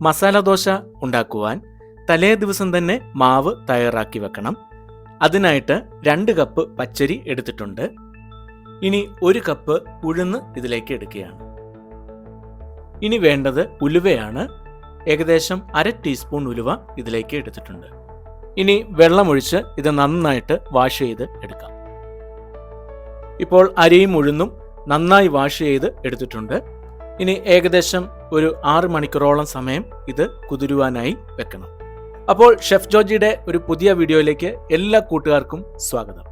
മസാല ദോശ ഉണ്ടാക്കുവാൻ തലേ ദിവസം തന്നെ മാവ് തയ്യാറാക്കി വെക്കണം. അതിനായിട്ട് 2 കപ്പ് പച്ചരി എടുത്തിട്ടുണ്ട്. ഇനി 1 കപ്പ് ഉഴുന്ന് ഇതിലേക്ക് എടുക്കുകയാണ്. ഇനി വേണ്ടത് ഉലുവയാണ്. ഏകദേശം 1/2 ടീസ്പൂൺ ഉലുവ ഇതിലേക്ക് എടുത്തിട്ടുണ്ട്. ഇനി വെള്ളമൊഴിച്ച് ഇത് നന്നായിട്ട് വാഷ് ചെയ്ത് എടുക്കാം. ഇപ്പോൾ അരിയും ഉഴുന്നും നന്നായി വാഷ് ചെയ്ത് എടുത്തിട്ടുണ്ട്. ഇനി ഏകദേശം ഒരു 6 മണിക്കൂറോളം സമയം ഇത് കുതിരുവാനായി വെക്കണം. അപ്പോൾ ഷെഫ് ജോർജിയുടെ ഒരു പുതിയ വീഡിയോയിലേക്ക് എല്ലാ കൂട്ടുകാർക്കും സ്വാഗതം.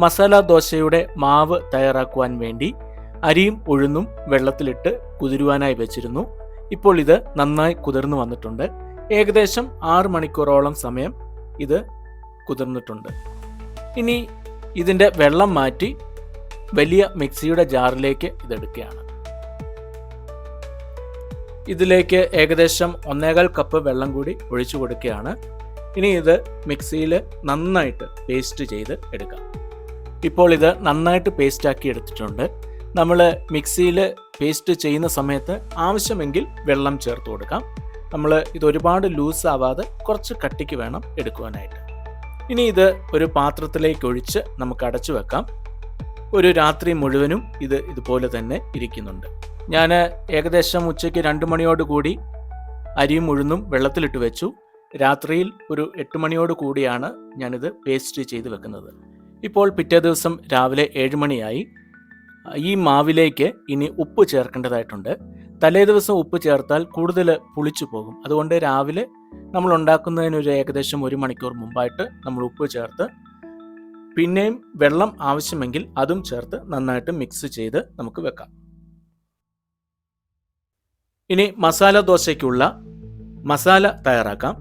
മസാല ദോശയുടെ മാവ് തയ്യാറാക്കുവാൻ വേണ്ടി അരിയും ഉഴുന്നും വെള്ളത്തിലിട്ട് കുതിരുവാനായി വെച്ചിരുന്നു. ഇപ്പോൾ ഇത് നന്നായി കുതിർന്നു വന്നിട്ടുണ്ട്. ഏകദേശം 6 മണിക്കൂറോളം സമയം ഇത് കുതിർന്നിട്ടുണ്ട്. ഇനി ഇതിൻ്റെ വെള്ളം മാറ്റി വലിയ മിക്സിയുടെ ജാറിലേക്ക് ഇതെടുക്കുകയാണ്. ഇതിലേക്ക് ഏകദേശം 1.25 കപ്പ് വെള്ളം കൂടി ഒഴിച്ചു കൊടുക്കുകയാണ്. ഇനി ഇത് മിക്സിയിൽ നന്നായിട്ട് പേസ്റ്റ് ചെയ്ത് എടുക്കാം. ഇപ്പോൾ ഇത് നന്നായിട്ട് പേസ്റ്റാക്കി എടുത്തിട്ടുണ്ട്. നമ്മൾ മിക്സിയിൽ പേസ്റ്റ് ചെയ്യുന്ന സമയത്ത് ആവശ്യമെങ്കിൽ വെള്ളം ചേർത്ത് കൊടുക്കാം. നമ്മൾ ഇത് ഒരുപാട് ലൂസ് ആവാതെ കുറച്ച് കട്ടിക്ക് വേണം എടുക്കുവാനായിട്ട്. ഇനി ഇത് ഒരു പാത്രത്തിലേക്ക് ഒഴിച്ച് നമുക്ക് അടച്ചു വെക്കാം. ഒരു രാത്രി മുഴുവനും ഇത് ഇതുപോലെ തന്നെ ഇരിക്കുന്നുണ്ട്. ഞാൻ ഏകദേശം ഉച്ചയ്ക്ക് 2 മണിയോട് കൂടി അരിയും ഉഴുന്നും വെള്ളത്തിലിട്ട് വെച്ചു. രാത്രിയിൽ ഒരു 8 മണിയോട് കൂടിയാണ് ഞാനിത് പേസ്റ്റ് ചെയ്ത് വെക്കുന്നത്. ഇപ്പോൾ പിറ്റേ ദിവസം രാവിലെ 7 മണിയായി. ഈ മാവിലേക്ക് ഇനി ഉപ്പ് ചേർക്കേണ്ടതായിട്ടുണ്ട്. തലേ ദിവസം ഉപ്പ് ചേർത്താൽ കൂടുതൽ പുളിച്ചു പോകും. അതുകൊണ്ട് രാവിലെ നമ്മൾ ഉണ്ടാക്കുന്നതിന് ഒരു ഏകദേശം 1 മണിക്കൂർ മുമ്പായിട്ട് നമ്മൾ ഉപ്പ് ചേർത്ത് പിന്നെയും വെള്ളം ആവശ്യമെങ്കിൽ അതും ചേർത്ത് നന്നായിട്ട് മിക്സ് ചെയ്ത് നമുക്ക് വെക്കാം. ഇനി മസാല ദോശയ്ക്കുള്ള മസാല തയ്യാറാക്കാം.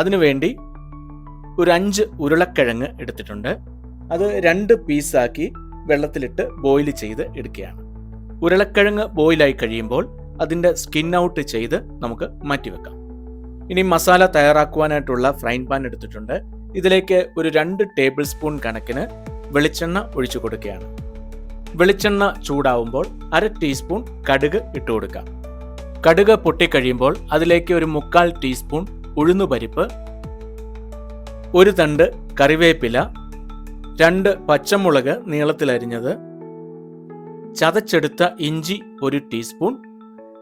അതിനുവേണ്ടി ഒരു 5 ഉരുളക്കിഴങ്ങ് എടുത്തിട്ടുണ്ട്. അത് 2 പീസാക്കി വെള്ളത്തിലിട്ട് ബോയിൽ ചെയ്ത് എടുക്കുകയാണ്. ഉരുളക്കിഴങ്ങ് ബോയിലായി കഴിയുമ്പോൾ അതിൻ്റെ സ്കിൻ ഔട്ട് ചെയ്ത് നമുക്ക് മാറ്റിവെക്കാം. ഇനി മസാല തയ്യാറാക്കുവാനായിട്ടുള്ള ഫ്രൈങ് പാൻ എടുത്തിട്ടുണ്ട്. ഇതിലേക്ക് ഒരു 2 ടേബിൾ സ്പൂൺ കണക്കിന് വെളിച്ചെണ്ണ ഒഴിച്ചു കൊടുക്കുകയാണ്. വെളിച്ചെണ്ണ ചൂടാവുമ്പോൾ 1/2 ടീസ്പൂൺ കടുക് ഇട്ട് കൊടുക്കാം. കടുക് പൊട്ടിക്കഴിയുമ്പോൾ അതിലേക്ക് ഒരു 1/4 ടീസ്പൂൺ ഉഴുന്നുപരിപ്പ്, 1 തണ്ട് കറിവേപ്പില, 2 പച്ചമുളക് നീളത്തിലരിഞ്ഞത്, ചതച്ചെടുത്ത ഇഞ്ചി 1 ടീസ്പൂൺ,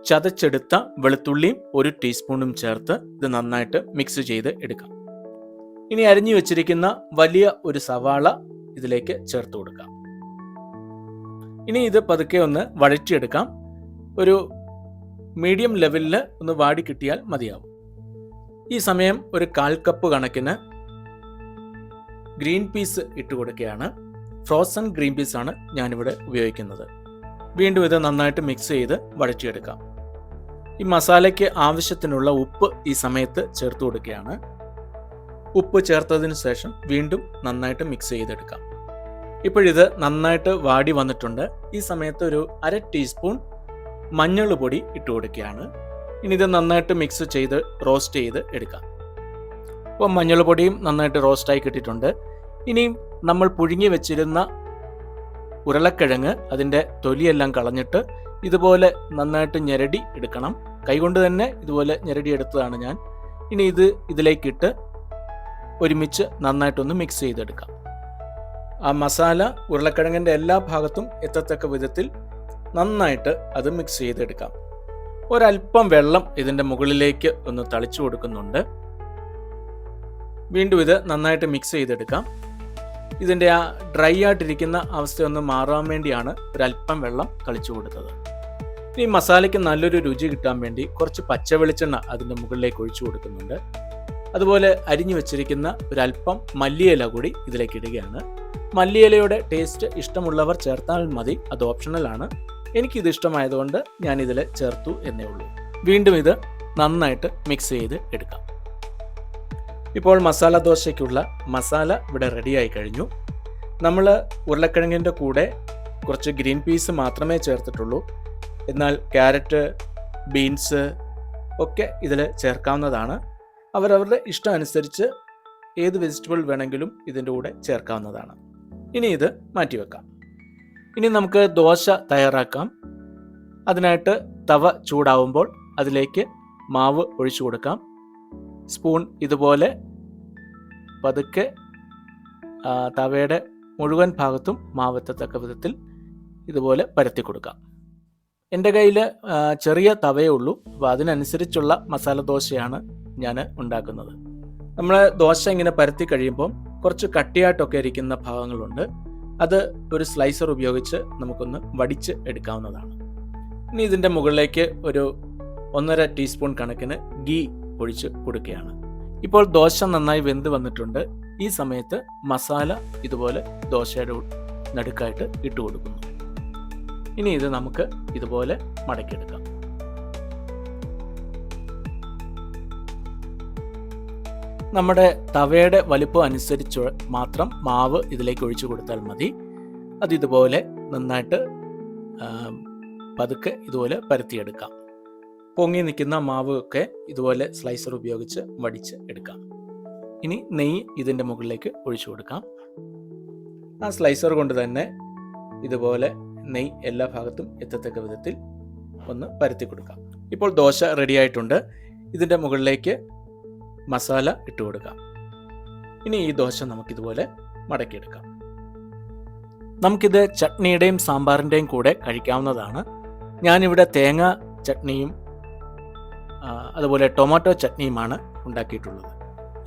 ചതച്ചെടുത്ത വെളുത്തുള്ളിയും 1 ടീസ്പൂണും ചേർത്ത് ഇത് നന്നായിട്ട് മിക്സ് ചെയ്ത് എടുക്കാം. ഇനി അരിഞ്ഞു വെച്ചിരിക്കുന്ന വലിയ ഒരു സവാള ഇതിലേക്ക് ചേർത്ത് കൊടുക്കാം. ഇനി ഇത് പതുക്കെ ഒന്ന് വഴറ്റിയെടുക്കാം. ഒരു മീഡിയം ലെവലിൽ ഒന്ന് വാടി കിട്ടിയാൽ മതിയാവും. ഈ സമയം ഒരു 1/4 കപ്പ് കണക്കിന് ഗ്രീൻ പീസ് ഇട്ട് കൊടുക്കുകയാണ്. ഫ്രോസൺ ഗ്രീൻ പീസാണ് ഞാനിവിടെ ഉപയോഗിക്കുന്നത്. വീണ്ടും ഇത് നന്നായിട്ട് മിക്സ് ചെയ്ത് വഴറ്റിയെടുക്കാം. ഈ മസാലയ്ക്ക് ആവശ്യത്തിനുള്ള ഉപ്പ് ഈ സമയത്ത് ചേർത്ത് കൊടുക്കുകയാണ്. ഉപ്പ് ചേർത്തതിന് ശേഷം വീണ്ടും നന്നായിട്ട് മിക്സ് ചെയ്തെടുക്കാം. ഇപ്പോഴിത് നന്നായിട്ട് വാടി വന്നിട്ടുണ്ട്. ഈ സമയത്ത് ഒരു 1/2 ടീസ്പൂൺ മഞ്ഞൾ പൊടി ഇട്ട് കൊടുക്കുകയാണ്. ഇനി ഇത് നന്നായിട്ട് മിക്സ് ചെയ്ത് റോസ്റ്റ് ചെയ്ത് എടുക്കാം. അപ്പോൾ മഞ്ഞൾ പൊടിയും നന്നായിട്ട് റോസ്റ്റായി കിട്ടിയിട്ടുണ്ട്. ഇനിയും നമ്മൾ പുഴുങ്ങി വെച്ചിരുന്ന ഉരുളക്കിഴങ്ങ് അതിൻ്റെ തൊലിയെല്ലാം കളഞ്ഞിട്ട് ഇതുപോലെ നന്നായിട്ട് ഞെരടി എടുക്കണം. കൈകൊണ്ട് തന്നെ ഇതുപോലെ ഞെരടി എടുത്തതാണ് ഞാൻ. ഇനി ഇത് ഇതിലേക്കിട്ട് ഒരുമിച്ച് നന്നായിട്ടൊന്ന് മിക്സ് ചെയ്തെടുക്കാം. ആ മസാല ഉരുളക്കിഴങ്ങിൻ്റെ എല്ലാ ഭാഗത്തും എത്തത്തക്ക വിധത്തിൽ നന്നായിട്ട് അത് മിക്സ് ചെയ്തെടുക്കാം. ഒരല്പം വെള്ളം ഇതിൻ്റെ മുകളിലേക്ക് ഒന്ന് തളിച്ചു കൊടുക്കുന്നുണ്ട്. വീണ്ടും ഇത് നന്നായിട്ട് മിക്സ് ചെയ്തെടുക്കാം. ഇതിൻ്റെ ആ ഡ്രൈ ആയിട്ടിരിക്കുന്ന അവസ്ഥയൊന്ന് മാറാൻ വേണ്ടിയാണ് ഒരല്പം വെള്ളം തളിച്ചു കൊടുത്തത്. ഈ മസാലയ്ക്ക് നല്ലൊരു രുചി കിട്ടാൻ വേണ്ടി കുറച്ച് പച്ച വെളിച്ചെണ്ണ അതിൻ്റെ മുകളിലേക്ക് ഒഴിച്ചു കൊടുക്കുന്നുണ്ട്. അതുപോലെ അരിഞ്ഞു വെച്ചിരിക്കുന്ന ഒരല്പം മല്ലിയില കൂടി ഇതിലേക്ക് ഇടുകയാണ്. മല്ലിയിലയുടെ ടേസ്റ്റ് ഇഷ്ടമുള്ളവർ ചേർത്താൽ മതി, അത് ഓപ്ഷണലാണ്. എനിക്കിത് ഇഷ്ടമായതുകൊണ്ട് ഞാനിതിൽ ചേർത്തു എന്നേ ഉള്ളൂ. വീണ്ടും ഇത് നന്നായിട്ട് മിക്സ് ചെയ്ത് എടുക്കാം. ഇപ്പോൾ മസാല ദോശയ്ക്കുള്ള മസാല ഇവിടെ റെഡിയായി കഴിഞ്ഞു. നമ്മൾ ഉരുളക്കിഴങ്ങിൻ്റെ കൂടെ കുറച്ച് ഗ്രീൻ പീസ് മാത്രമേ ചേർത്തിട്ടുള്ളൂ. എന്നാൽ ക്യാരറ്റ്, ബീൻസ് ഒക്കെ ഇതിൽ ചേർക്കാവുന്നതാണ്. അവരവരുടെ ഇഷ്ടം അനുസരിച്ച് ഏത് വെജിറ്റബിൾ വേണമെങ്കിലും ഇതിൻ്റെ കൂടെ ചേർക്കാവുന്നതാണ്. ഇനി ഇത് മാറ്റിവെക്കാം. ഇനി നമുക്ക് ദോശ തയ്യാറാക്കാം. അതിനായിട്ട് തവ ചൂടാവുമ്പോൾ അതിലേക്ക് മാവ് ഒഴിച്ചു കൊടുക്കാം. സ്പൂൺ ഇതുപോലെ പതുക്കെ തവയുടെ മുഴുവൻ ഭാഗത്തും മാവെത്തത്തക്ക വിധത്തിൽ ഇതുപോലെ പരത്തി കൊടുക്കാം. എൻ്റെ കയ്യിൽ ചെറിയ തവയേ ഉള്ളൂ, അപ്പോൾ അതിനനുസരിച്ചുള്ള മസാല ദോശയാണ് ഞാൻ ഉണ്ടാക്കുന്നത്. നമ്മൾ ദോശ ഇങ്ങനെ പരത്തി കഴിയുമ്പോൾ കുറച്ച് കട്ടിയായിട്ടൊക്കെ ഇരിക്കുന്ന ഭാഗങ്ങളുണ്ട്. അത് ഒരു സ്ലൈസർ ഉപയോഗിച്ച് നമുക്കൊന്ന് വടിച്ച് എടുക്കാവുന്നതാണ്. ഇനി ഇതിൻ്റെ മുകളിലേക്ക് ഒരു 1.5 ടീസ്പൂൺ കണക്കിന് ഗീ ഒഴിച്ച് കൊടുക്കുകയാണ്. ഇപ്പോൾ ദോശ നന്നായി വെന്ത് വന്നിട്ടുണ്ട്. ഈ സമയത്ത് മസാല ഇതുപോലെ ദോശയുടെ നടുക്കായിട്ട് ഇട്ട് കൊടുക്കുന്നു. ഇനി ഇത് നമുക്ക് ഇതുപോലെ മടക്കിയെടുക്കാം. നമ്മുടെ തവയുടെ വലിപ്പം അനുസരിച്ച് മാത്രം മാവ് ഇതിലേക്ക് ഒഴിച്ചു കൊടുത്താൽ മതി. അത് ഇതുപോലെ നന്നായിട്ട് പതുക്കെ ഇതുപോലെ പരത്തിയെടുക്കാം. പൊങ്ങി നിൽക്കുന്ന മാവ് ഒക്കെ ഇതുപോലെ സ്ലൈസർ ഉപയോഗിച്ച് വടിച്ച് എടുക്കാം. ഇനി നെയ്യ് ഇതിൻ്റെ മുകളിലേക്ക് ഒഴിച്ചു കൊടുക്കാം. ആ സ്ലൈസർ കൊണ്ട് തന്നെ ഇതുപോലെ നെയ്യ് എല്ലാ ഭാഗത്തും എത്തത്തക്ക വിധത്തിൽ ഒന്ന് പരത്തി കൊടുക്കാം. ഇപ്പോൾ ദോശ റെഡി ആയിട്ടുണ്ട്. ഇതിൻ്റെ മുകളിലേക്ക് മസാല ഇട്ട് കൊടുക്കാം. ഇനി ഈ ദോശ നമുക്കിതുപോലെ മടക്കിയെടുക്കാം. നമുക്കിത് ചട്നിയുടെയും സാമ്പാറിൻ്റെയും കൂടെ കഴിക്കാവുന്നതാണ്. ഞാനിവിടെ തേങ്ങ ചട്നിയും അതുപോലെ ടൊമാറ്റോ ചട്നിയുമാണ് ഉണ്ടാക്കിയിട്ടുള്ളത്.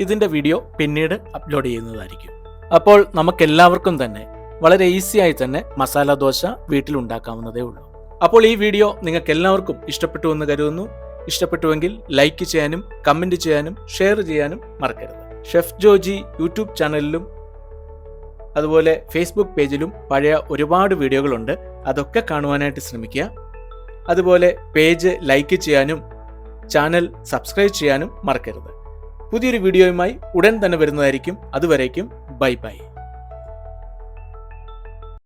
ഇതിൻ്റെ വീഡിയോ പിന്നീട് അപ്ലോഡ് ചെയ്യുന്നതായിരിക്കും. അപ്പോൾ നമുക്കെല്ലാവർക്കും തന്നെ വളരെ ഈസിയായി തന്നെ മസാല ദോശ വീട്ടിലുണ്ടാക്കാവുന്നതേ ഉള്ളൂ. അപ്പോൾ ഈ വീഡിയോ നിങ്ങൾക്ക് എല്ലാവർക്കും ഇഷ്ടപ്പെട്ടു എന്ന് കരുതുന്നു. ഇഷ്ടപ്പെട്ടുവെങ്കിൽ ലൈക്ക് ചെയ്യാനും കമൻറ്റ് ചെയ്യാനും ഷെയർ ചെയ്യാനും മറക്കരുത്. ഷെഫ് ജോജി യൂട്യൂബ് ചാനലിലും അതുപോലെ ഫേസ്ബുക്ക് പേജിലും പഴയ ഒരുപാട് വീഡിയോകളുണ്ട്. അതൊക്കെ കാണുവാനായിട്ട് ശ്രമിക്കുക. അതുപോലെ പേജ് ലൈക്ക് ചെയ്യാനും ചാനൽ സബ്സ്ക്രൈബ് ചെയ്യാനും മറക്കരുത്. പുതിയൊരു വീഡിയോയുമായി ഉടൻ തന്നെ വരുന്നതായിരിക്കും. അതുവരേക്കും ബൈ ബൈ.